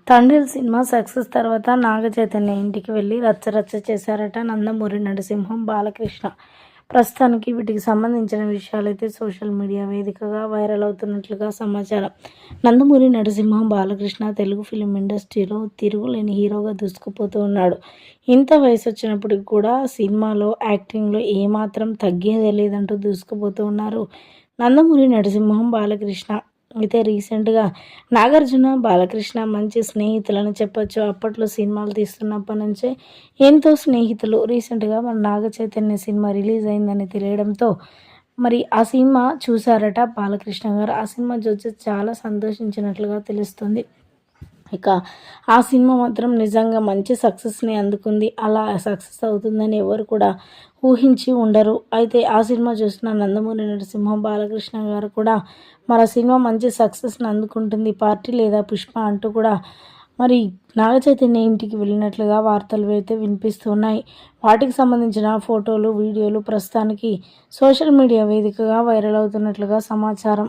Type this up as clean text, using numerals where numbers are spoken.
తండ్రి cinema success తర్వాత నాగ చైతన్య ఇంటికి వెళ్ళి రచ్చరచ్చ చేశారట నందమూరి నరసింహం బాలకృష్ణ. ప్రస్తుతానికి వీటికి సంబంధించిన విషయాలైతే సోషల్ మీడియా వేదికగా వైరల్ అవుతున్నట్లుగా సమాచారం. నందమూరి నరసింహం బాలకృష్ణ తెలుగు ఫిలిం ఇండస్ట్రీలో తిరుగులేని హీరోగా దూసుకుపోతూ ఉన్నాడు. ఇంత వయసు వచ్చినప్పటికి కూడా సినిమాలో యాక్టింగ్లో ఏమాత్రం తగ్గేదే లేదంటూ దూసుకుపోతూ ఉన్నారు నందమూరి నరసింహం బాలకృష్ణ. అయితే రీసెంట్గా నాగార్జున బాలకృష్ణ మంచి స్నేహితులని చెప్పొచ్చు. అప్పట్లో సినిమాలు తీస్తున్నప్పటి నుంచే ఎంతో స్నేహితులు. రీసెంట్గా మన నాగ చైతన్య సినిమా రిలీజ్ అయిందని తెలియడంతో మరి ఆ సినిమా చూశారట బాలకృష్ణ గారు. ఆ సినిమా చూసి చాలా సంతోషించినట్లుగా తెలుస్తుంది. ఇక ఆ సినిమా మాత్రం నిజంగా మంచి సక్సెస్ని అందుకుంది. అలా సక్సెస్ అవుతుందని ఎవరు కూడా ఊహించి ఉండరు. అయితే ఆ సినిమా చూసిన నందమూరి నరసింహం బాలకృష్ణ గారు కూడా మన సినిమా మంచి సక్సెస్ని అందుకుంటుంది పార్టీ లేదా పుష్ప అంటూ కూడా మరి నాగ చైతన్య ఇంటికి వెళ్ళినట్లుగా వార్తలు అయితే వినిపిస్తున్నాయి. వాటికి సంబంధించిన ఫోటోలు వీడియోలు ప్రస్తుతానికి సోషల్ మీడియా వేదికగా వైరల్ అవుతున్నట్లుగా సమాచారం.